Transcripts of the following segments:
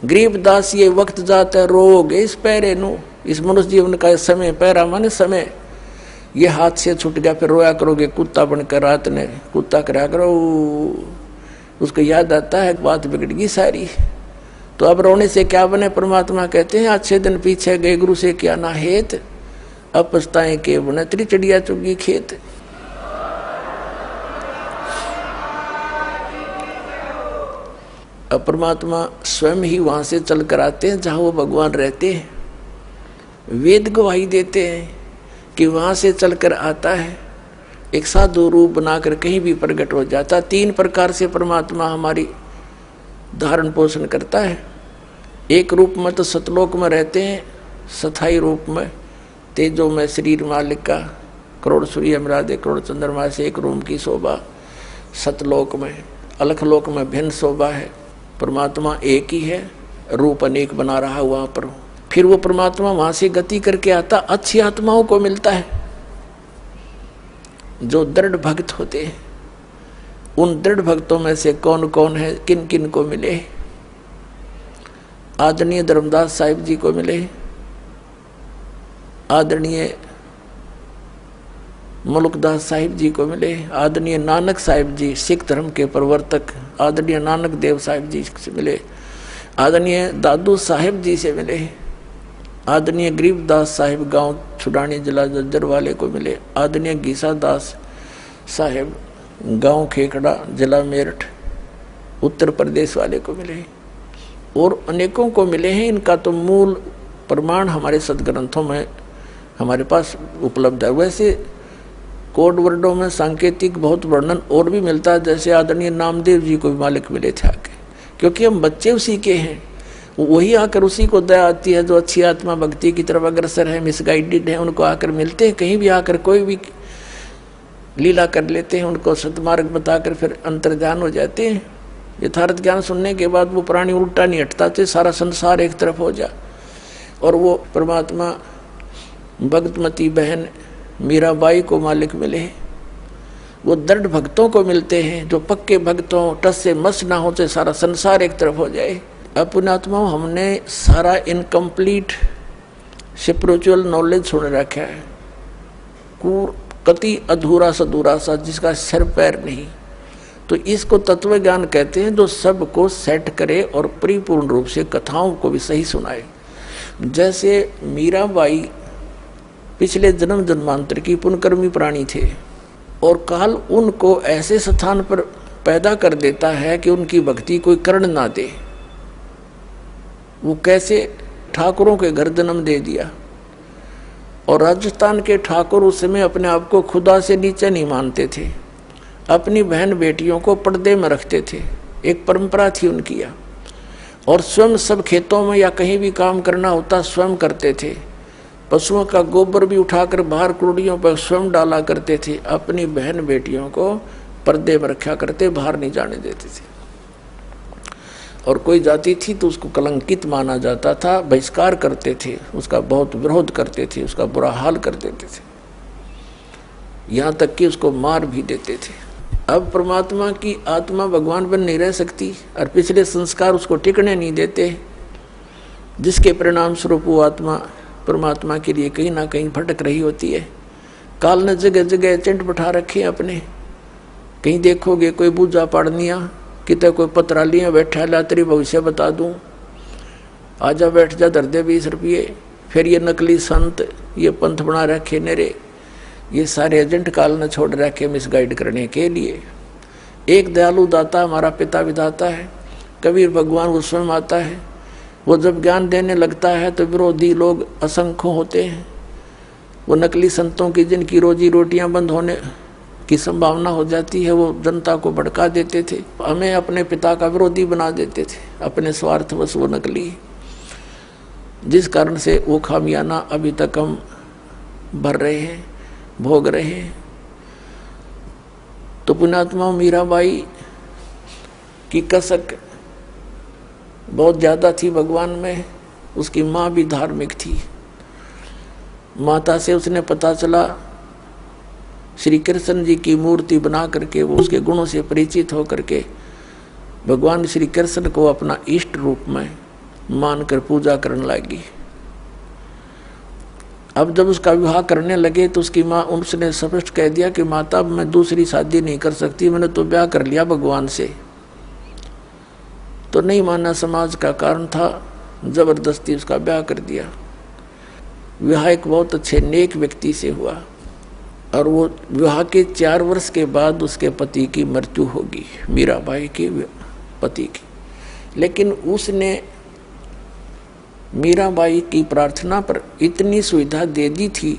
गरीबदास ये वक्त जाता है रोग इस पैरे नु, इस मनुष्य जीवन का समय, पैरा माने समय, ये हाथ से छूट गया फिर रोया करोगे कुत्ता बनकर, रात ने कुत्ता करा करो, उसको याद आता है बात बिगड़ गई सारी। तो अब रोने से क्या बने? परमात्मा कहते हैं अच्छे दिन पीछे गए गुरु से क्या ना हेत, अब पछताएं के बने तेरी चिड़िया चुगी खेत। अब परमात्मा स्वयं ही वहां से चल कर आते हैं जहां वो भगवान रहते हैं, वेद गवाही देते हैं कि वहां से चलकर आता है, एक साधु रूप बनाकर कहीं भी प्रकट हो जाता। 3 प्रकार से परमात्मा हमारी धारण पोषण करता है। एक रूप में तो सतलोक में रहते हैं, स्थायी रूप में, तेजो में शरीर मालिक का, करोड़ सूर्य मरादे करोड़ चंद्रमा से एक रूम की शोभा। सतलोक में, अलखलोक में भिन्न शोभा है। परमात्मा एक ही है, रूप अनेक बना रहा वहां पर। फिर वो परमात्मा वहां से गति करके आता, अच्छी आत्माओं को मिलता है जो दृढ़ भक्त होते हैं। उन दृढ़ भक्तों में से कौन कौन है, किन किन को मिले? आदरणीय धर्मदास साहिब जी को मिले, आदरणीय मुल्कदास साहिब जी को मिले, आदरणीय नानक साहिब जी सिख धर्म के प्रवर्तक, आदरणीय नानक देव साहिब जी से मिले, आदरणीय दादू साहिब जी से मिले, आदरणीय गरीबदास साहिब गांव छुड़ानी जिला जज्जर वाले को मिले, आदरणीय गीसा दास साहिब गांव खेखड़ा जिला मेरठ उत्तर प्रदेश वाले को मिले, और अनेकों को मिले हैं। इनका तो मूल प्रमाण हमारे सदग्रंथों में हमारे पास उपलब्ध है। वैसे कोड वर्डों में सांकेतिक बहुत वर्णन और भी मिलता है, जैसे आदरणीय नामदेव जी को भी मालिक मिले थे आके, क्योंकि हम बच्चे उसी के हैं, वही आकर उसी को दया आती है जो अच्छी आत्मा भक्ति की तरफ अग्रसर है, मिसगाइडेड है, उनको आकर मिलते हैं। कहीं भी आकर कोई भी लीला कर लेते हैं, उनको सतमार्ग बताकर फिर अंतर्ध्यान हो जाते हैं। यथार्थ ज्ञान सुनने के बाद वो प्राणी उल्टा नहीं हटता थे, सारा संसार एक तरफ हो जा। और वो परमात्मा भक्तमती बहन मीराबाई को मालिक मिले। वो दृढ़ भक्तों को मिलते हैं जो पक्के भक्तों, टस से मस ना हो तो सारा संसार एक तरफ हो जाए। अपनात्माओं, हमने सारा इनकम्प्लीट स्पिरिचुअल नॉलेज सुन रखा है, कति अधूरा सधूरा सा जिसका सिर पैर नहीं। तो इसको तत्व ज्ञान कहते हैं, जो सबको सेट करे और परिपूर्ण रूप से कथाओं को भी सही सुनाए। जैसे मीराबाई पिछले जन्म जन्मांतर की पुण्यकर्मी प्राणी थे, और काल उनको ऐसे स्थान पर पैदा कर देता है कि उनकी भक्ति कोई कर्ण ना दे। वो कैसे ठाकुरों के घर जन्म दे दिया, और राजस्थान के ठाकुर उस समय अपने आप को खुदा से नीचे नहीं मानते थे, अपनी बहन बेटियों को पर्दे में रखते थे, एक परंपरा थी उनकी। और स्वयं सब खेतों में या कहीं भी काम करना होता स्वयं करते थे, पशुओं का गोबर भी उठाकर बाहर कुड़ियों पर स्वयं डाला करते थे, अपनी बहन बेटियों को पर्दे में रखा करते, बाहर नहीं जाने देते थे। और कोई जाति थी तो उसको कलंकित माना जाता था, बहिष्कार करते थे, उसका बहुत विरोध करते थे, उसका बुरा हाल कर देते थे, यहाँ तक कि उसको मार भी देते थे। अब परमात्मा की आत्मा भगवान बन नहीं रह सकती, और पिछले संस्कार उसको टिकने नहीं देते, जिसके परिणाम स्वरूप वो आत्मा परमात्मा के लिए कहीं ना कहीं भटक रही होती है। काल ने जगह जगह एजेंट बैठा रखे हैं अपने। कहीं देखोगे कोई पूजा पाड़निया, कितने कोई पत्रालियाँ बैठा ला तेरी भविष्य बता दूँ, आजा बैठ जा धर दे 20 रुपये। फिर ये नकली संत, ये पंथ बना रखे नेरे, ये सारे एजेंट काल ने छोड़ रखे मिसगाइड करने के लिए। एक दयालु दाता हमारा पिता विधाता है, कबीर भगवान वो स्वयं आता है। वो जब ज्ञान देने लगता है तो विरोधी लोग असंख्य होते हैं। वो नकली संतों की जिनकी रोजी रोटियां बंद होने की संभावना हो जाती है, वो जनता को भड़का देते थे, हमें अपने पिता का विरोधी बना देते थे, अपने स्वार्थवश वो नकली, जिस कारण से वो खामियाना अभी तक हम भर रहे हैं, भोग रहे हैं। तो पुण्यात्मा मीराबाई की कसक बहुत ज़्यादा थी भगवान में। उसकी माँ भी धार्मिक थी। माता से उसने पता चला, श्री कृष्ण जी की मूर्ति बना करके वो उसके गुणों से परिचित होकर के भगवान श्री कृष्ण को अपना इष्ट रूप में मानकर पूजा करने लगी। अब जब उसका विवाह करने लगे तो उसकी माँ, उसने स्पष्ट कह दिया कि माता मैं दूसरी शादी नहीं कर सकती, मैंने तो ब्याह कर लिया भगवान से। तो नहीं माना, समाज का कारण था, जबरदस्ती उसका ब्याह कर दिया। विवाह एक बहुत अच्छे नेक व्यक्ति से हुआ और वो विवाह के 4 वर्ष के बाद उसके पति की मृत्यु होगी, मीराबाई के पति की। लेकिन उसने मीराबाई की प्रार्थना पर इतनी सुविधा दे दी थी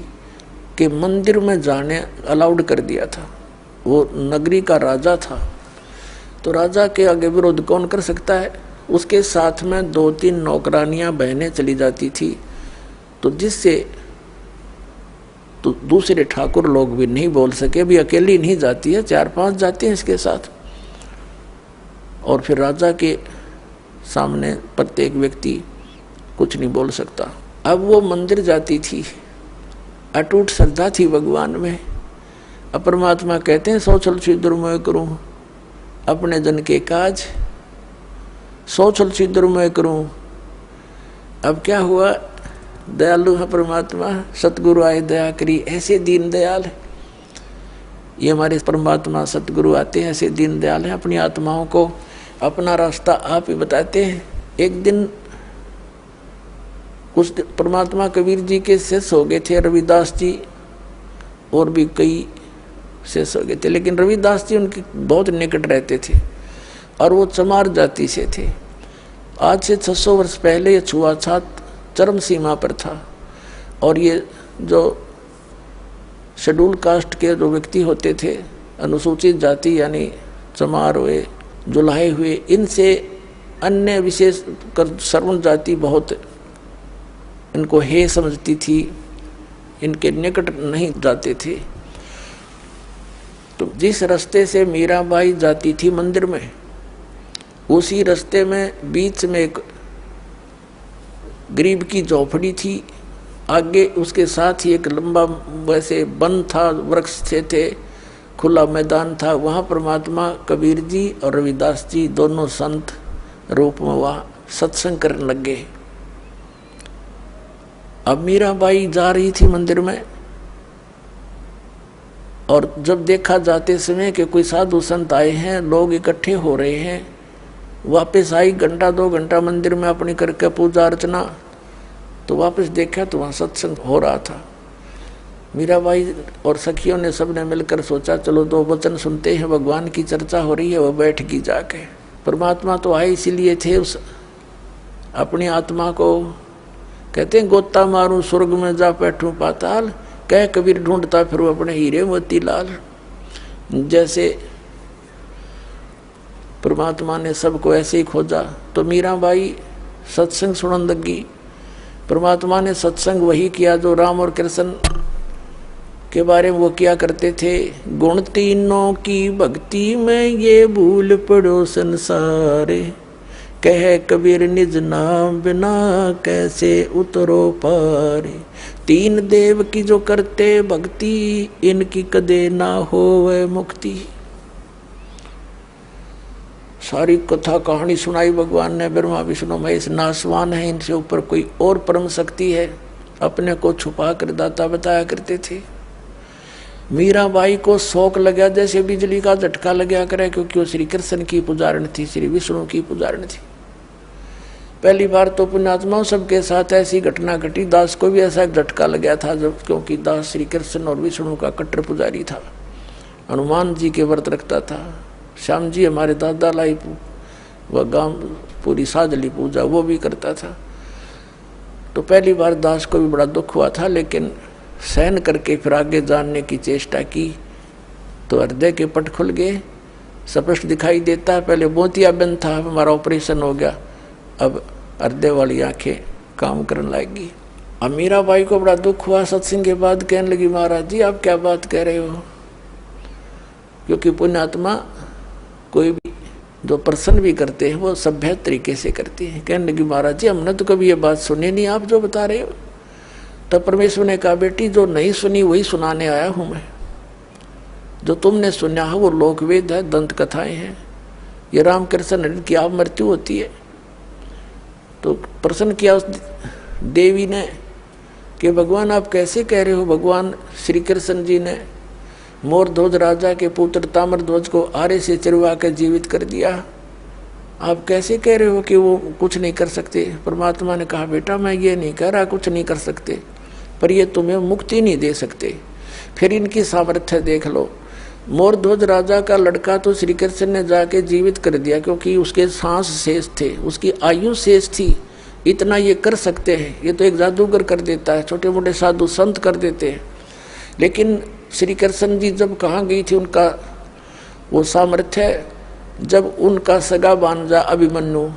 कि मंदिर में जाने अलाउड कर दिया था। वो नगरी का राजा था, तो राजा के आगे विरोध कौन कर सकता है। उसके साथ में 2-3 नौकरानियां बहनें चली जाती थी, तो जिससे तो दूसरे ठाकुर लोग भी नहीं बोल सके, भी अकेली नहीं जाती है, 4-5 जाते हैं इसके साथ। और फिर राजा के सामने प्रत्येक व्यक्ति कुछ नहीं बोल सकता। अब वो मंदिर जाती थी, अटूट श्रद्धा थी भगवान में। अब परमात्मा कहते हैं सौ छल छिद्र मैं करूं अपने जन के काज, 100 छल छिद्र मैं करूं। अब क्या हुआ, दयालु है परमात्मा, सतगुरु आए दया करी, ऐसे दीन दयाल। ये हमारे परमात्मा सतगुरु आते हैं, ऐसे दीन दयाल हैं, अपनी आत्माओं को अपना रास्ता आप ही बताते हैं। एक दिन कुछ परमात्मा कबीर जी के शिष्य हो गए थे, रविदास जी और भी कई शिष्य हो गए थे, लेकिन रविदास जी उनके बहुत निकट रहते थे और वो चमार जाति से थे। आज से 600 वर्ष पहले ये छुआछूत चरम सीमा पर था और ये जो शेड्यूल कास्ट के जो व्यक्ति होते थे, अनुसूचित जाति यानी चमार हुए, जुलाहे हुए, इनसे अन्य विशेष कर सर्वण जाति बहुत इनको हे समझती थी, इनके निकट नहीं जाते थे। तो जिस रास्ते से मीराबाई जाती थी मंदिर में, उसी रास्ते में बीच में एक गरीब की झोपड़ी थी, आगे उसके साथ ही एक लंबा वैसे वन था, वृक्ष थे, खुला मैदान था। वहाँ परमात्मा कबीर जी और रविदास जी दोनों संत रूप में वहाँ सत्संग करने लग गए। अब मीराबाई जा रही थी मंदिर में और जब देखा जाते समय कि कोई साधु संत आए हैं, लोग इकट्ठे हो रहे हैं, वापस आई 1-2 घंटा मंदिर में अपनी करके पूजा अर्चना, तो वापस देखा तो वहाँ सत्संग हो रहा था। मीराबाई और सखियों ने सबने मिलकर सोचा चलो 2 वचन सुनते हैं, भगवान की चर्चा हो रही है। वो बैठ गई जाके। परमात्मा तो आए इसीलिए थे, उस अपनी आत्मा को कहते हैं गोता मारूं स्वर्ग में जा बैठूं पाताल, कह कबीर ढूंढता फिर अपने हीरे मोती लाल। जैसे परमात्मा ने सबको ऐसे ही खोजा, तो मीराबाई सत्संग सुनने लगी। परमात्मा ने सत्संग वही किया जो राम और कृष्ण के बारे में वो किया करते थे। गुण तीनों की भक्ति में ये भूल पड़ो संसारे, कह कबीर निज नाम बिना कैसे उतरो पारे। 3 देव की जो करते भक्ति, इनकी कदे ना होवे मुक्ति। सारी कथा कहानी सुनाई भगवान ने। ब्रह्मा विष्णु महेश नासवान है, इनसे ऊपर कोई और परम शक्ति है, अपने को छुपा कर दाता बताया करते थे। मीराबाई को शौक लगा जैसे बिजली का झटका लगा करे, क्योंकि वो श्री कृष्ण की पुजारण थी, श्री विष्णु की पुजारण थी। पहली बार तो पुण्यात्माओं सबके साथ ऐसी घटना घटी। दास को भी ऐसा झटका लगा था, जब क्योंकि दास श्री कृष्ण और विष्णु का कट्टर पुजारी था, हनुमान जी के व्रत रखता था। श्याम जी हमारे दादा लाई वह गांव पूरी साजली पूजा वो भी करता था। तो पहली बार दास को भी बड़ा दुख हुआ था, लेकिन सहन करके फिर आगे जानने की चेष्टा की तो हृदय के पट खुल गए, स्पष्ट दिखाई देता है। पहले मोतियाबिंद था, हमारा ऑपरेशन हो गया, अब हृदय वाली आंखें काम करने लगेगी। अब मीराबाई को बड़ा दुख हुआ। सत्संग के बाद कहने लगी महाराज जी आप क्या बात कह रहे हो, क्योंकि पुण्यात्मा कोई भी जो प्रसन्न भी करते हैं वो सभ्य तरीके से करते हैं। कहने लगी महाराज जी हमने तो कभी ये बात सुनी नहीं, आप जो बता रहे हो। तब परमेश्वर ने कहा बेटी जो नहीं सुनी वही सुनाने आया हूं मैं। जो तुमने सुना है वो लोकवेद है, दंत कथाएं हैं। ये रामकृष्ण की आप मृत्यु होती है तो प्रश्न किया उस देवी ने कि भगवान आप कैसे कह रहे हो। भगवान श्री कृष्ण जी ने मोर ध्वज राजा के पुत्र ताम्र ध्वज को आरे से चिरवा कर जीवित कर दिया, आप कैसे कह रहे हो कि वो कुछ नहीं कर सकते। परमात्मा ने कहा बेटा मैं ये नहीं कह रहा कुछ नहीं कर सकते, पर ये तुम्हें मुक्ति नहीं दे सकते। फिर इनकी सामर्थ्य देख लो। मोर ध्वज राजा का लड़का तो श्री कृष्ण ने जाके जीवित कर दिया क्योंकि उसके सांस शेष थे, उसकी आयु शेष थी, इतना ये कर सकते हैं। ये तो एक जादूगर कर देता है, छोटे मोटे साधु संत कर देते हैं। लेकिन श्री कृष्ण जी जब कहाँ गई थी उनका वो सामर्थ्य, जब उनका सगा भांजा अभिमन्यु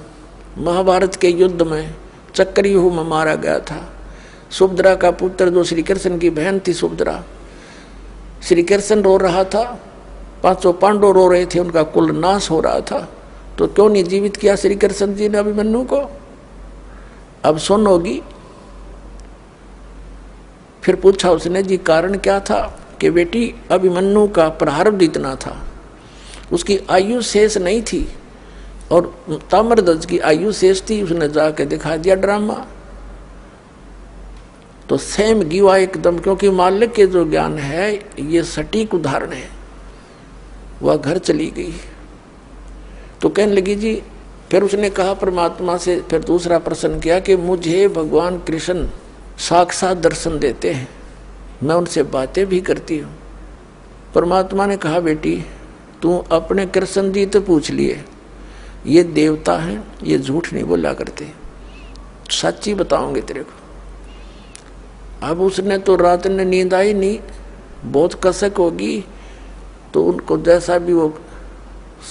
महाभारत के युद्ध में चक्रव्यूह में मारा गया था। सुभद्रा का पुत्र जो श्री कृष्ण की बहन थी सुभद्रा, श्री कृष्ण रो रहा था, 500 पांडव रो रहे थे, उनका कुल नाश हो रहा था, तो क्यों नहीं जीवित किया श्री कृष्ण जी ने अभिमन्यु को। अब सुन होगी। फिर पूछा उसने जी कारण क्या था कि बेटी अभिमन्यु का प्रारब्ध इतना था, उसकी आयु शेष नहीं थी और ताम्रध्वज की आयु शेष थी। उसने जाके दिखा दिया ड्रामा। तो सेम गिवा एकदम, क्योंकि मालिक के जो ज्ञान है ये सटीक उदाहरण है। वह घर चली गई तो कहने लगी जी, फिर उसने कहा परमात्मा से, फिर दूसरा प्रश्न किया कि मुझे भगवान कृष्ण साक्षात दर्शन देते हैं, मैं उनसे बातें भी करती हूँ। परमात्मा ने कहा बेटी तू अपने कृष्ण जी तो पूछ लिए, ये देवता हैं, ये झूठ नहीं बोला करते, सच्ची बताओगे तेरे को। अब उसने तो रात में नींद आई नहीं, बहुत कसक होगी, तो उनको जैसा भी वो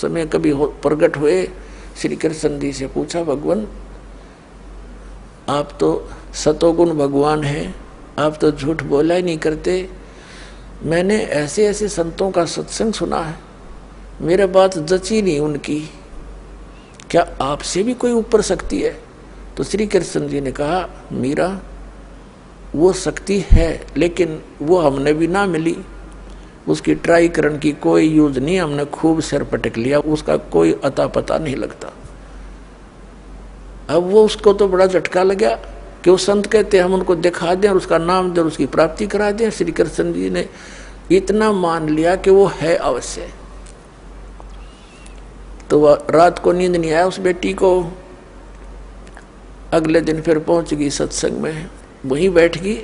समय कभी प्रकट हुए, श्री कृष्ण जी से पूछा भगवान आप तो सतोगुण भगवान हैं, आप तो झूठ बोला ही नहीं करते। मैंने ऐसे ऐसे संतों का सत्संग सुना है, मेरे बात जची नहीं उनकी, क्या आपसे भी कोई ऊपर शक्ति है। तो श्री कृष्ण जी ने कहा मीरा वो शक्ति है, लेकिन वो हमने भी ना मिली, उसकी ट्राई करने की कोई यूज नहीं, हमने खूब सिर पटक लिया, उसका कोई अता पता नहीं लगता। अब वो उसको तो बड़ा झटका लगा कि वो संत कहते हैं हम उनको दिखा दें और उसका नाम दें, उसकी प्राप्ति करा दें। श्री कृष्ण जी ने इतना मान लिया कि वो है अवश्य। तो वह रात को नींद नहीं आया उस बेटी को। अगले दिन फिर पहुंच गई सत्संग में, वहीं बैठ गई।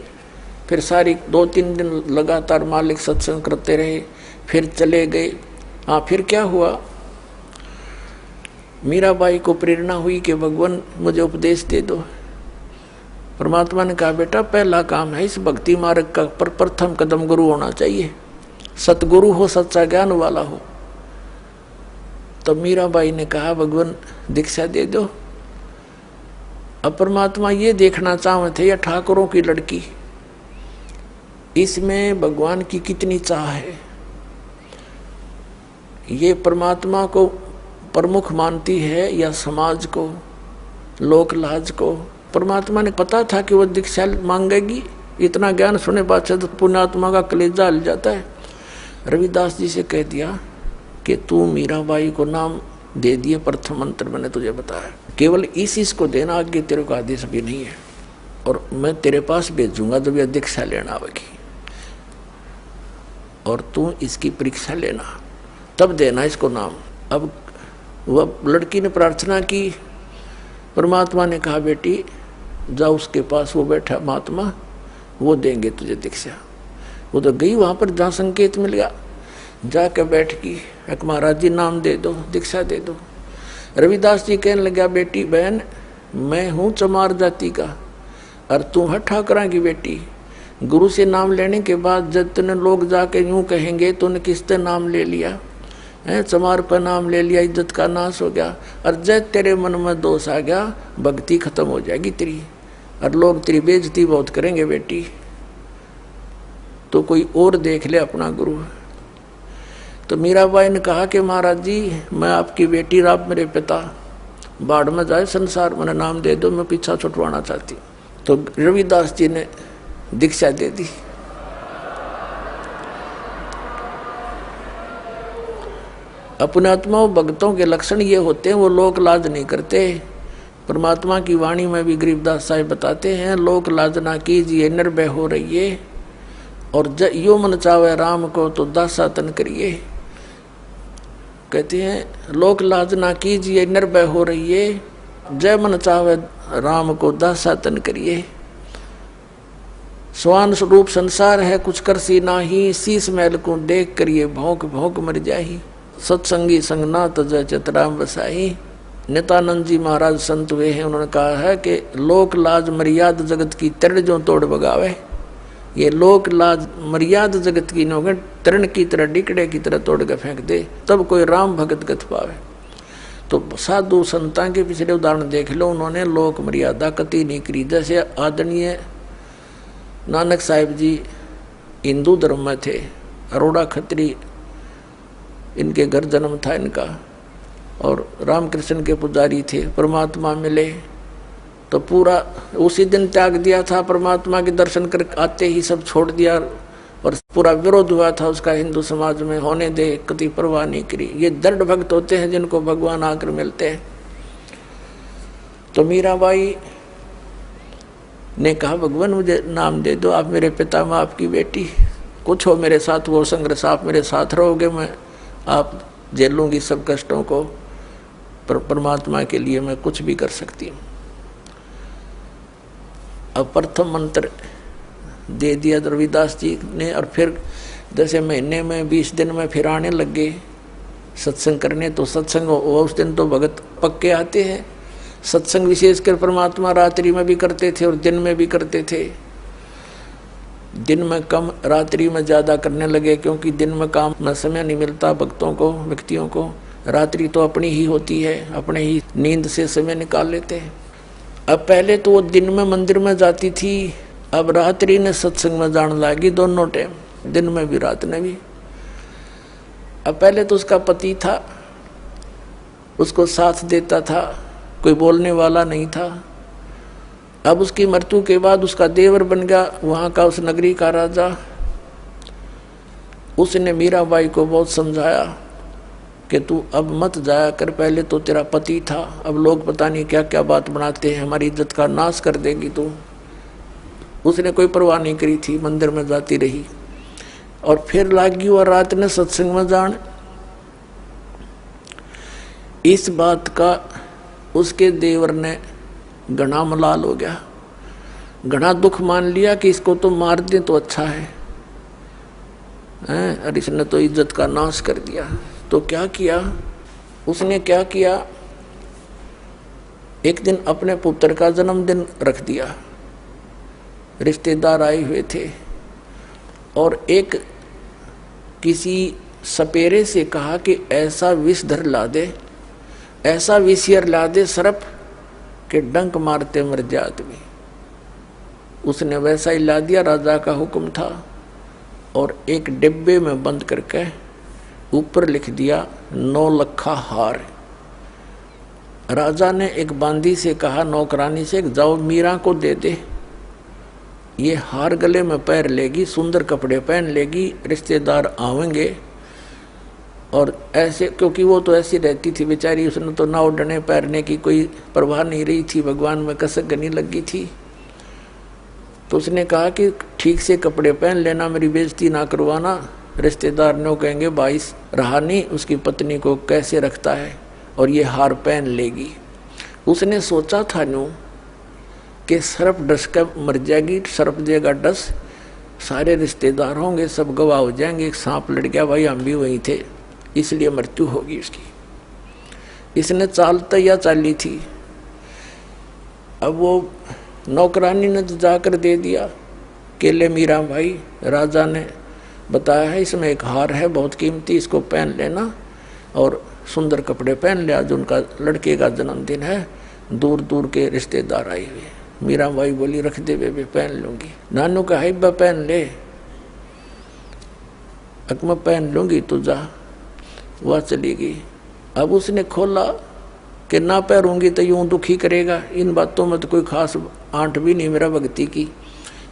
फिर सारी 2-3 दिन लगातार मालिक सत्संग करते रहे, फिर चले गए। हाँ फिर क्या हुआ, मीराबाई को प्रेरणा हुई कि भगवान मुझे उपदेश दे दो। परमात्मा ने कहा बेटा पहला काम है इस भक्ति मार्ग का प्रथम कदम गुरु होना चाहिए, सतगुरु हो, सच्चा ज्ञान वाला हो। तो मीराबाई ने कहा भगवान दीक्षा दे दो। अब परमात्मा ये देखना चाहते थे, या ठाकुरों की लड़की, इसमें भगवान की कितनी चाह है। ये परमात्मा को प्रमुख मानती है या समाज को, लोक लाज को। परमात्मा ने पता था कि वो दीक्षा मांगेगी, इतना ज्ञान सुने बाद से तो पुण्यात्मा का कलेजा हिल जाता है। रविदास जी से कह दिया कि तू मीराबाई को नाम दे दिए, प्रथम मंत्र मैंने तुझे बताया, केवल इस को देना, आगे तेरे को आदेश भी नहीं है, और मैं तेरे पास भेजूंगा जब यह दीक्षा लेना आवेगी, और तू इसकी परीक्षा लेना, तब देना इसको नाम। अब वह लड़की ने प्रार्थना की, परमात्मा ने कहा बेटी जा उसके पास, वो बैठा महात्मा, वो देंगे तुझे दीक्षा। वो तो गई वहाँ पर जहाँ संकेत मिल गया, जाके बैठ गई, एक महाराज जी नाम दे दो, दीक्षा दे दो। रविदास जी कहने लगा बेटी बहन मैं हूँ चमार जाति का और तू है ठाकरा की बेटी। गुरु से नाम लेने के बाद जितने लोग जाके यूँ कहेंगे तूने किससे नाम ले लिया है, चमार पर नाम ले लिया, इज्जत का नाश हो गया, और जब तेरे मन में दोष आ गया भक्ति खत्म हो जाएगी तेरी, और लोग तेरी बेइज्जती बहुत करेंगे बेटी, तो कोई और देख ले अपना गुरु। तो मीराबाई ने कहा कि महाराज जी मैं आपकी बेटी, आप मेरे पिता, बाढ़ में जाए संसार, मैंने नाम दे दो, मैं पीछा छुटवाना चाहती हूँ। तो रविदास जी ने दीक्षा दे दी। अपने आत्माओं भक्तों के लक्षण ये होते हैं, वो लोक लाज नहीं करते, परमात्मा की वाणी में भी गरीबदास साहिब बताते हैं, लोक लाज ना कीजिए निर्भय हो रहिए, और यो मन चावे राम को तो दासा तन करिए। कहते हैं लोक लाज ना कीजिए निर्भय हो रहिए, जय मन चावे राम को दासा तन करिए। स्वान स्वरूप संसार है कुछ कर सी नाही, शीस महल को देख करिए भौंक भौंक मर जाही। सत्संगी संग ना तजय चितराम बसाई। नित्यानंद जी महाराज संत हुए हैं, उन्होंने कहा है कि लोक लाज मर्याद जगत की तरण जो तोड़ बगावे। ये लोक लाज मर्याद जगत की नोगे तरण की तरह डिकड़े की तरह तोड़ के फेंक दे, तब कोई राम भगत गत पावे। तो साधु संतां के पिछले उदाहरण देख लो, उन्होंने लोक मर्यादा कति नहीं करी। जैसे आदरणीय नानक साहिब जी हिंदू धर्म में थे, अरोड़ा खत्री इनके घर जन्म था इनका, और रामकृष्ण के पुजारी थे। परमात्मा मिले तो पूरा उसी दिन त्याग दिया था, परमात्मा के दर्शन कर आते ही सब छोड़ दिया, और पूरा विरोध हुआ था उसका हिंदू समाज में, होने दे, कति परवाह नहीं करी। ये दृढ़ भक्त होते हैं जिनको भगवान आकर मिलते हैं। तो मीराबाई ने कहा भगवान मुझे नाम दे दो, आप मेरे पिता में आपकी बेटी, कुछ हो मेरे साथ वो संघर्ष, आप मेरे साथ रहोगे, मैं आप झेलूंगी सब कष्टों को, पर परमात्मा के लिए मैं कुछ भी कर सकती हूँ। अब प्रथम मंत्र दे दिया रविदास जी ने, और फिर जैसे महीने में 20 दिन में फिर आने लग गए सत्संग करने। तो सत्संग उस दिन तो भगत पक्के आते हैं। सत्संग विशेषकर परमात्मा रात्रि में भी करते थे और दिन में भी करते थे। दिन में कम, रात्रि में ज़्यादा करने लगे, क्योंकि दिन में काम में समय नहीं मिलता भक्तों को, व्यक्तियों को। रात्रि तो अपनी ही होती है, अपने ही नींद से समय निकाल लेते हैं। अब पहले तो वो दिन में मंदिर में जाती थी, अब रात्रि ने सत्संग में जाने लगी, दोनों टाइम, दिन में भी रात में भी। अब पहले तो उसका पति था, उसको साथ देता था, कोई बोलने वाला नहीं था। अब उसकी मृत्यु के बाद उसका देवर बन गया वहाँ का, उस नगरी का राजा। उसने मीराबाई को बहुत समझाया कि तू अब मत जाया कर, पहले तो तेरा पति था, अब लोग पता नहीं क्या क्या बात बनाते हैं, हमारी इज्जत का नाश कर देगी तू। उसने कोई परवाह नहीं करी थी, मंदिर में जाती रही। और फिर लागी और रात ने सत्संग में जान। इस बात का उसके देवर ने घना मलाल हो गया, घना दुख मान लिया कि इसको तो मार दे तो अच्छा है, और इसने तो इज्जत का नाश कर दिया। तो क्या किया उसने, क्या किया, एक दिन अपने पुत्र का जन्मदिन रख दिया। रिश्तेदार आए हुए थे, और एक किसी सपेरे से कहा कि ऐसा विषधर ला दे, ऐसा विषयर ला दे सर्प के डंक मारते मर जाए आदमी। उसने वैसा ही ला दिया, राजा का हुक्म था। और एक डिब्बे में बंद करके ऊपर लिख दिया 9 लखा हार। राजा ने एक बांदी से कहा, नौकरानी से, जाओ मीरा को दे दे, ये हार गले में पैर लेगी, सुंदर कपड़े पहन लेगी, रिश्तेदार आवेंगे। और ऐसे, क्योंकि वो तो ऐसी रहती थी बेचारी, उसने तो ना उड़ने पैरने की कोई परवाह नहीं रही थी, भगवान में कसक गनी लगी थी। तो उसने कहा कि ठीक से कपड़े पहन लेना, मेरी बेइज्जती ना करवाना, रिश्तेदार ने कहेंगे भाई रहा नहीं, उसकी पत्नी को कैसे रखता है, और ये हार पहन लेगी। उसने सोचा था न्यू कि सर्प डस कर मर जाएगी, सर्प देगा डस, सारे रिश्तेदार होंगे, सब गवाह हो जाएंगे, सांप लड़ गया, भाई हम भी वहीं थे, इसलिए मृत्यु होगी उसकी। इसने चाल तैयार चाली थी। अब वो नौकरानी ने तो जाकर दे दिया, केले मीरा भाई, राजा ने बताया है इसमें एक हार है बहुत कीमती, इसको पहन लेना, और सुंदर कपड़े पहन ले, आज उनका लड़के का जन्मदिन है, दूर दूर के रिश्तेदार आए हुए। मीरा भाई बोली रख दे बेबे, पहन लूंगी। नानू का हिब्बा पहन ले, अकमा पहन लूंगी, तू जा। वह चली गई। अब उसने खोला कि ना पैरूंगी तो यूं दुखी करेगा, इन बातों में तो कोई खास आंट भी नहीं मेरा भक्ति की,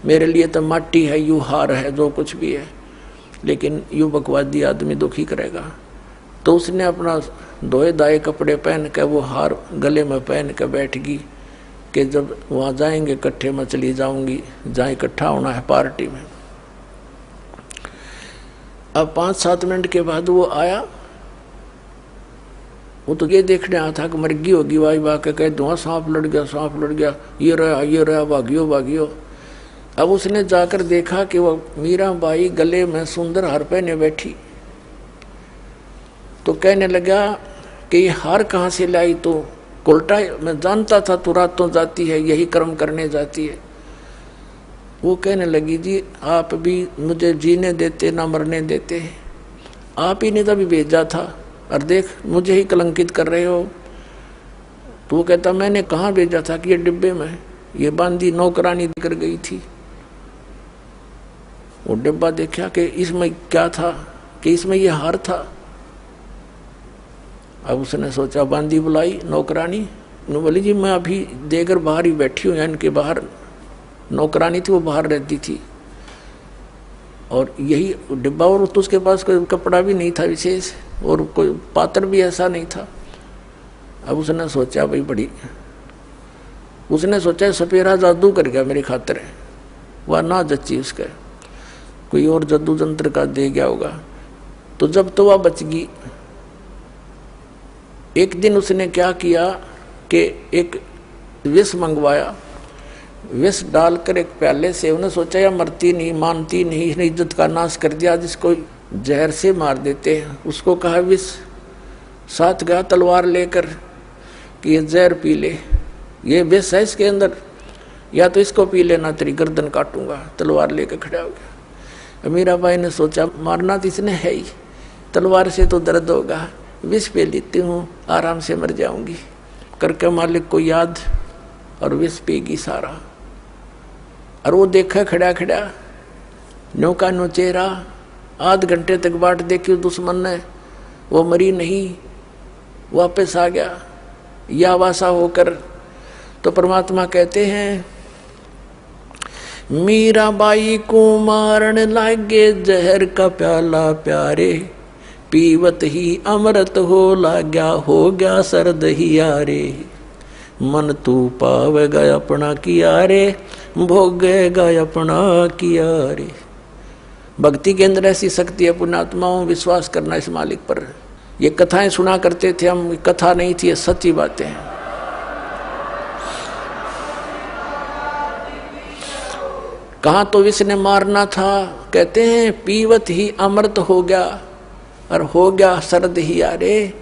मेरे लिए तो माटी है, यूं हार है, जो कुछ भी है, लेकिन यूं बकवादी आदमी दुखी करेगा। तो उसने अपना धोए दाए कपड़े पहन के वो हार गले में पहन के बैठ गई कि जब वहाँ जाएंगे इकट्ठे में चली जाऊंगी, जहाँ इकट्ठा होना है पार्टी में। अब 5-7 मिनट के बाद वो आया। वो तो ये देखने आया था कि मर्गी होगी, वाई वाह के कह दूँ सांप लड़ गया, सांप लड़ गया, ये रहा भागियो भागियो। अब उसने जाकर देखा कि वो मीराबाई गले में सुंदर हार पहने बैठी। तो कहने लगा कि ये हार कहाँ से लाई? तो उल्टा मैं जानता था तू रातों जाती है, यही कर्म करने जाती है। वो कहने लगी जी आप भी मुझे जीने देते ना मरने देते, आप ही ने तभी भेजा था और देख मुझे ही कलंकित कर रहे हो। तो वो कहता मैंने कहाँ भेजा था कि ये डिब्बे में ये बांधी नौकरानी कर गई थी। वो डिब्बा देखा कि इसमें क्या था, कि इसमें ये हार था। अब उसने सोचा बांदी बुलाई नौकरानी, बोली जी मैं अभी देकर बाहर ही बैठी हूँ, इनके बाहर नौकरानी थी वो बाहर रहती थी और यही डिब्बा, और तो उसके पास कोई कपड़ा भी नहीं था विशेष और कोई पात्र भी ऐसा नहीं था। अब उसने सोचा भाई बड़ी, उसने सोचा सपेरा जादू कर गया मेरी खातिर, वह ना जच्ची उसका, कोई और जादू जंत्र का दे गया होगा। तो जब तो वह बच गई। एक दिन उसने क्या किया कि एक विष मंगवाया, विष डालकर एक प्याले से, उन्हें सोचा या मरती नहीं, मानती नहीं, इसने इज्जत का नाश कर दिया, जिसको जहर से मार देते हैं। उसको कहा विष, साथ गया तलवार लेकर कि ये जहर पी ले, ये विष है इसके अंदर, या तो इसको पी लेना तेरी गर्दन काटूंगा। तलवार लेकर खड़ा हो गया। मीराबाई ने सोचा मारना तो इसने है ही, तलवार से तो दर्द होगा, विष पे लेती हूँ आराम से मर जाऊंगी। करके मालिक को याद और विष पेगी सारा। और वो देखा खड़ा खड़ा नो का नो चेहरा, आध घंटे तक बाट देखी दुश्मन ने, वो मरी नहीं, वापस आ गया या वासा होकर। तो परमात्मा कहते हैं मीराबाई को मारन लागे जहर का प्याला प्यारे, पीवत ही अमृत हो लाग्या, हो गया सर्द ही यारे। मन तू पावेगा अपना किया रे, भोगेगा अपना किया रे। भक्ति के अंदर ऐसी शक्ति है पुण्यात्माओं, विश्वास करना इस मालिक पर। ये कथाएं सुना करते थे हम, कथा नहीं थी, ये सच्ची बातें हैं। कहाँ तो विष ने मारना था, कहते हैं पीवत ही अमृत हो गया और हो गया सर्द ही यारे।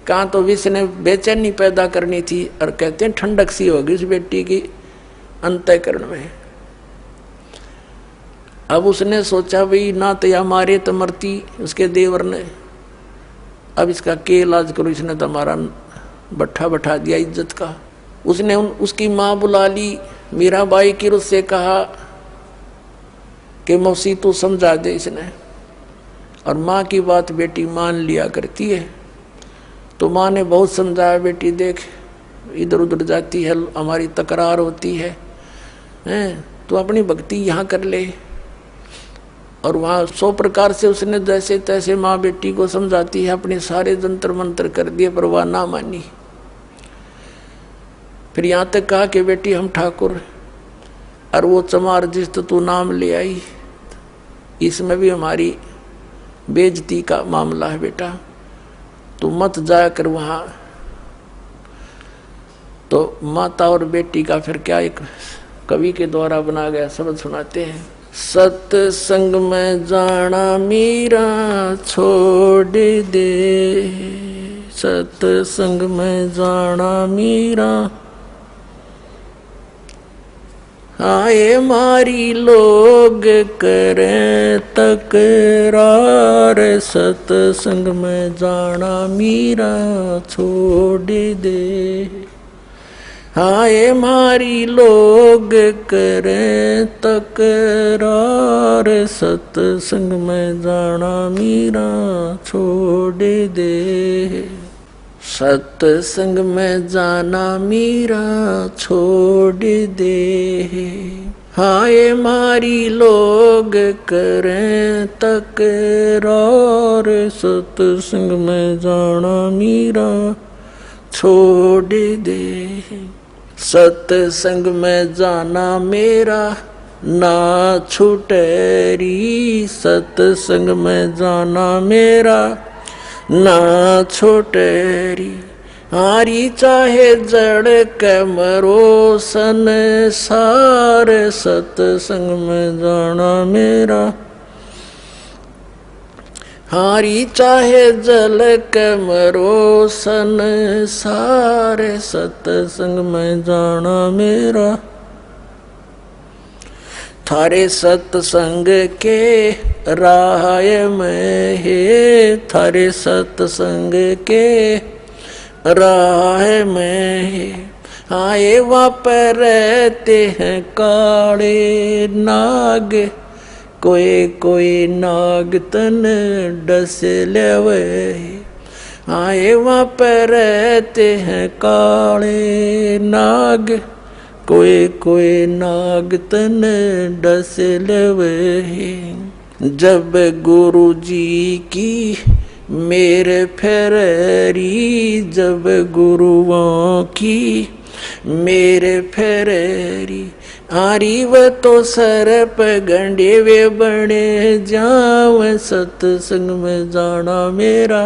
कहाँ तो विष ने बेचैनी पैदा करनी थी और कहते हैं ठंडक सी होगी उस बेटी की अंतःकरण में। अब उसने सोचा भाई ना तो या मारे तो मरती, उसके देवर ने, अब इसका के इलाज करो, इसने तो हमारा बट्ठा बैठा दिया इज्जत का। उसने उसकी माँ बुला ली, मीराबाई की उससे कहा कि मौसी तू समझा दे इसने। और माँ की बात बेटी मान लिया करती है। तो माँ ने बहुत समझाया, बेटी देख इधर उधर जाती है, हमारी तकरार होती है, तो अपनी भक्ति यहाँ कर ले। और वहाँ 100 प्रकार से उसने जैसे तैसे माँ बेटी को समझाती है, अपने सारे जंतर मंत्र कर दिए पर वह ना मानी। फिर यहाँ तक कहा कि बेटी हम ठाकुर, और वो चमार जिस तो तू नाम ले आई, इसमें भी हमारी बेइज्जती का मामला है बेटा, तू मत जाया कर वहाँ। तो माता और बेटी का फिर क्या एक कवि के द्वारा बना गया शब्द सुनाते हैं। सत्संग में जाना मीरा छोड़ दे, सत्संग में जाना मीरा, आए मारी लोग करें तकरार, सत्संग में जाना मीरा छोड़ दे। आए मारी लोग करें तकरार, सत्संग में जाना मीरा छोड़ दे। सत्संग में जाना मीरा छोड़ दे, हाय मारी लोग करें तकरार, सत्संग में जाना मीरा छोड़ दे। सत्संग में जाना मेरा ना छूटेरी, सत्संग में जाना मेरा ना छूटेरी। हारी चाहे जड़ के मरो संसार, सत्संग में जाना मेरा। हारी चाहे जल के मरो संसार, सत्संग में जाना मेरा। थारे सत्संग के राह में है, थारे सत्संग के राह में है। आए वहाँ पर रहते हैं काले नाग, कोई कोई नाग तन डस लेवे। आए वहाँ पर रहते हैं काले नाग, कोई कोई नाग तन डस लेवे। जब गुरु जी की मेरे फेरी, जब गुरुओं की मेरे फेरी। आरी व तो सर पे गंडे वे बने जाव, सत्संग में जाना मेरा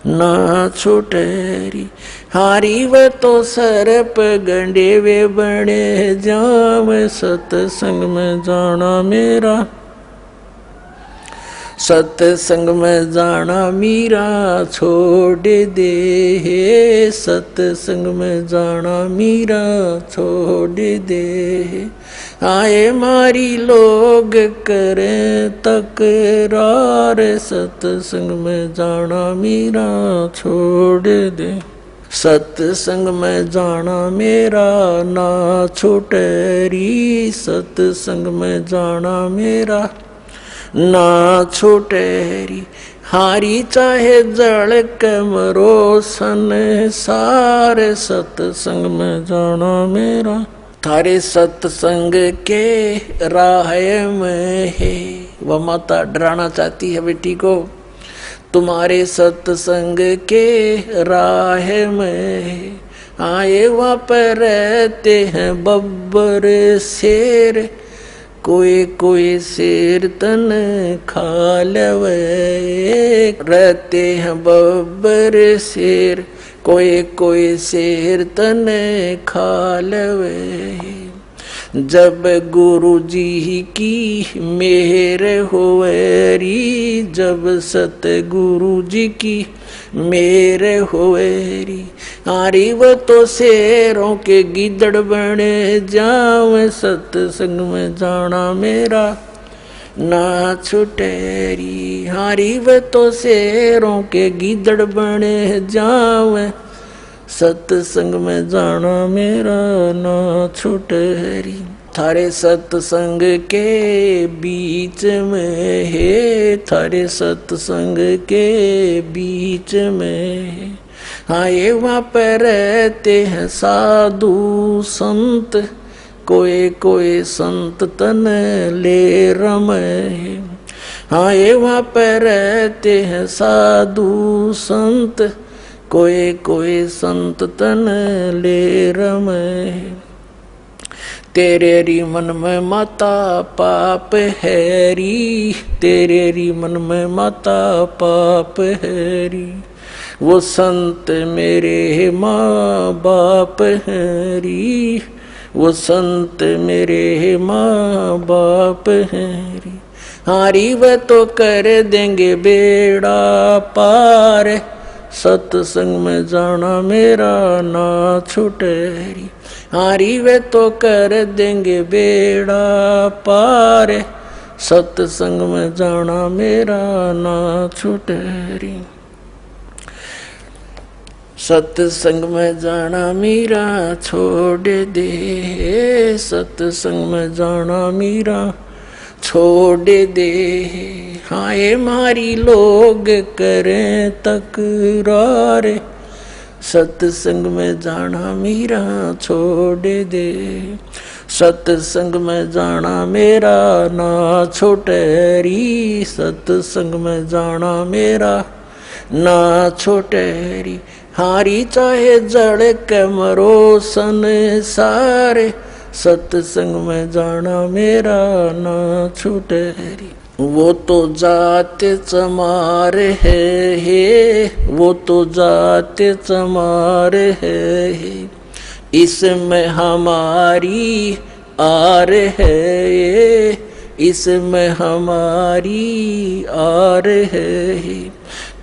ना छूटेरी। हारी व तो सर पे गंडे वे बने जाव, सत्संग में जाना मेरा। सत्संग में जाना मीरा छोड़ दे, सत्संग में जाना मीरा छोड़ दे। आए मारी लोग करें तकरार, सत्संग में जाना मीरा छोड़ दे। सत्संग में जाना मेरा ना छूटेरी, सत्संग में जाना मेरा ना छूटेरी। हारी चाहे जड़ के मरो संसार, सत्संग में जाना मेरा। थारे सत्संग के राह में है। वह माता डराना चाहती है बेटी को, तुम्हारे सत्संग के राह में आए वहाँ पर रहते हैं बब्बर शेर, कोई कोई शेर तन खा लेवे। रहते हैं बब्बर शेर, कोई कोई शेर तन खा लेवे। जब गुरु जी की मेहर होवेरी, जब सतगुरु जी की मेहर होवेरी। आरी वो तो शेरों के गिदड़ बने जाव, सत्संग में जाना मेरा ना छुटेरी। हारी वे तो शेरों के गिदड़ बने जाव, सत्संग में जाना मेरा ना छुटेरी। थारे सत्संग के बीच में है, थारे सत्संग के बीच में आए वहाँ पर रहते हैं साधु संत, कोई कोई संत तन ले रमे। आए वहाँ पर रहते हैं साधु संत, कोई कोई संत तन ले रमे। तेरे री मन में माता पाप है री, तेरे री मन में माता पाप है री। वो संत मेरे माँ बाप हैं री, वो संत मेरे माँ बाप हैं री। हारी वह तो कर देंगे बेड़ा पार, सत्संग में जाना मेरा ना छूटे री। हारी वे तो कर देंगे बेड़ा पार, सत्संग में जाना मेरा ना छूटे री। सत्संग में जाना मेरा छोड़ दे, सत्संग में जाना मेरा छोड़ दे। हाय मारी लोग करें तकरार, सत्संग में जाना मेरा छोड़ दे। सत्संग में जाना मेरा ना छोटे री, सत्संग में जाना मेरा ना छोटे री। हारी चाहे जड़ के मरो संसारे, सत्संग में जाना मेरा ना छूटे री। वो तो जाते चमारे है, वो तो जाते चमारे है, इसमें हमारी आर है, इसमें हमारी आर है।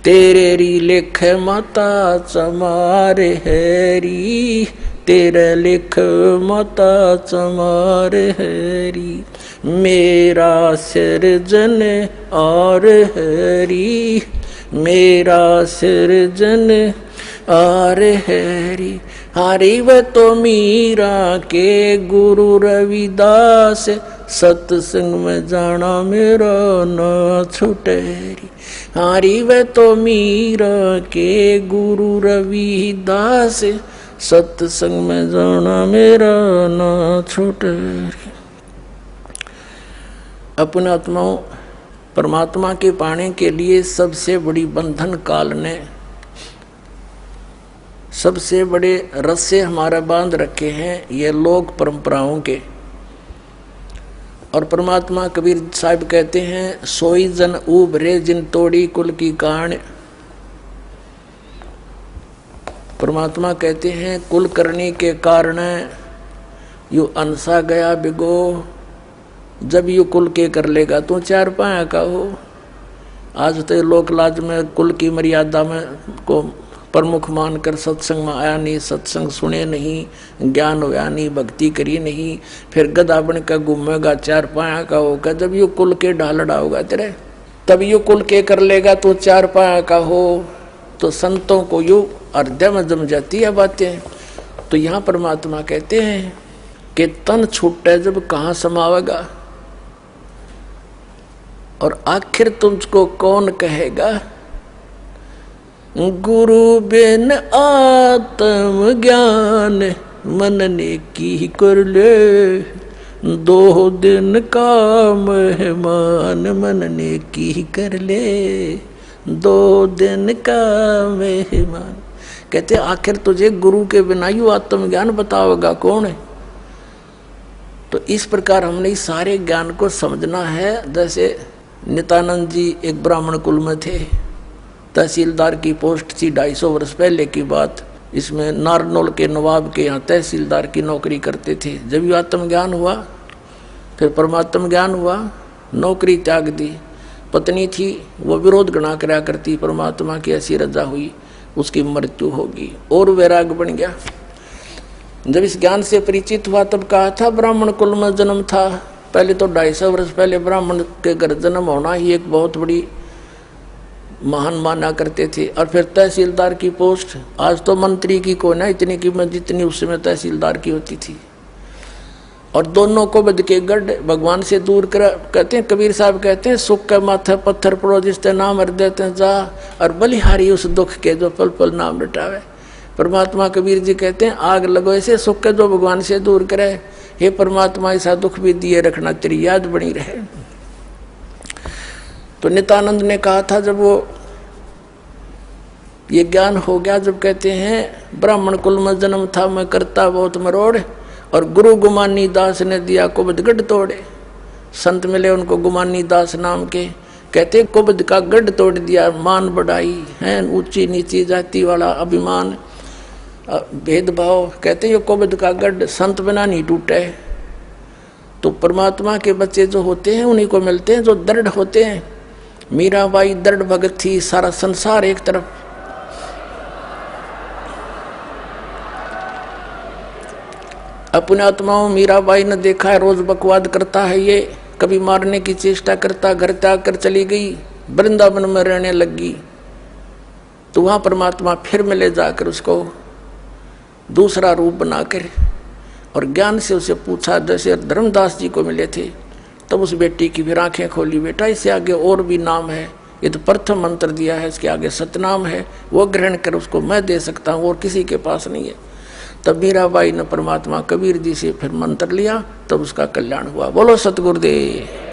तेरे री लिख माता चमारे है री, तेरे लिख माता चमारे है री। मेरा सिरजन और हरी, मेरा सिरजन और हरी। हरि व तो मीरा के गुरु रविदास, सत्संग में जाना मेरा ना छूटे री। हरि व तो मीरा के गुरु रविदास, सत्संग में जाना मेरा ना छूटे री। अपने आत्माओं, परमात्मा के पाने के लिए सबसे बड़ी बंधन काल ने सबसे बड़े रस्से हमारा बांध रखे हैं, ये लोक परंपराओं के। और परमात्मा कबीर साहब कहते हैं, सोई जन उभरे जिन तोड़ी कुल की कान। परमात्मा कहते हैं, कुल करने के कारण यू अनसा गया बिगो। जब यू कुल के कर लेगा तो चार पाया का हो। आज तो लोक लाज में कुल की मर्यादा में को प्रमुख मानकर सत्संग में आया नहीं, सत्संग सुने नहीं, ज्ञान होया नहीं, भक्ति करी नहीं, फिर गधा बन का घूमेगा, चार पाया का होगा। जब यू कुल के ढालड़ा होगा तेरे, तब यू कुल के कर लेगा तो चार पाया का हो। तो संतों को यू हृदय में जम जाती है बातें। तो यहाँ परमात्मा कहते हैं कि तन छूटे जब कहाँ समावेगा, और आखिर तुझको कौन कहेगा। गुरु बिन आत्म ज्ञान मन ने की कर ले, 2 दिन का मेहमान मन ने की कर ले, 2 दिन का मेहमान। कहते आखिर तुझे गुरु के बिना यू आत्मज्ञान बतावेगा कौन है। तो इस प्रकार हमने इस सारे ज्ञान को समझना है। जैसे नित्यानंद जी एक ब्राह्मण कुल में थे, तहसीलदार की पोस्ट थी, 250 वर्ष पहले की बात। इसमें नारनौल के नवाब के यहाँ तहसीलदार की नौकरी करते थे। जब ये आत्मज्ञान हुआ, फिर परमात्म ज्ञान हुआ, नौकरी त्याग दी। पत्नी थी, वो विरोध गणा करा करती, परमात्मा की ऐसी रजा हुई, उसकी मृत्यु होगी, और वैराग बन गया। जब इस ज्ञान से परिचित हुआ तब कहा था ब्राह्मण कुल में जन्म था। पहले तो 250 वर्ष पहले ब्राह्मण के घर जन्म होना ही एक बहुत बड़ी महान माना करते थे। और फिर तहसीलदार की पोस्ट, आज तो मंत्री की को ना इतनी कीमत जितनी उस समय तहसीलदार की होती थी। और दोनों को बद के गढ़ भगवान से दूर कर। कहते हैं कबीर साहब कहते हैं, सुख के माथे पत्थर पड़ो जिसते नाम हर देते जा, और बलिहारी उस दुख के जो पल पल नाम लटावे। परमात्मा कबीर जी कहते हैं, आग लगो ऐसे सुख के जो भगवान से दूर करे। हे परमात्मा ऐसा दुख भी दिए रखना, तेरी याद बनी रहे। तो नित्यानंद ने कहा था जब वो ये ज्ञान हो गया, जब कहते हैं ब्राह्मण कुल में जन्म था मैं करता बहुत मरोड़, और गुरु गुमानी दास ने दिया कुबद गढ़ तोड़े। संत मिले उनको गुमानी दास नाम के, कहते कुबद का गढ़ तोड़ दिया। मान बढ़ाई है, ऊंची नीची जाति वाला अभिमान भेदभाव, कहते ये कुबद का गढ़ संत बिना नहीं टूटे। तो परमात्मा के बच्चे जो होते हैं उन्हीं को मिलते हैं जो दृढ़ होते हैं। मीराबाई दृढ़ भगत थी, सारा संसार एक तरफ। अपने आत्माओं मीराबाई ने देखा है, रोज बकवाद करता है ये, कभी मारने की चेष्टा करता, घर त्याग कर चली गई, वृंदावन में रहने लगी। तो वहां परमात्मा फिर मिले जाकर उसको दूसरा रूप बनाकर, और ज्ञान से उसे पूछा, जैसे धर्मदास जी को मिले थे। तब उस बेटी की फिर आंखें खोली, बेटा इससे आगे और भी नाम है, ये तो प्रथम मंत्र दिया है, इसके आगे सतनाम है, वो ग्रहण कर, उसको मैं दे सकता हूँ और किसी के पास नहीं है। तब मीराबाई ने परमात्मा कबीर जी से फिर मंत्र लिया, तब उसका कल्याण हुआ। बोलो सतगुरुदेव।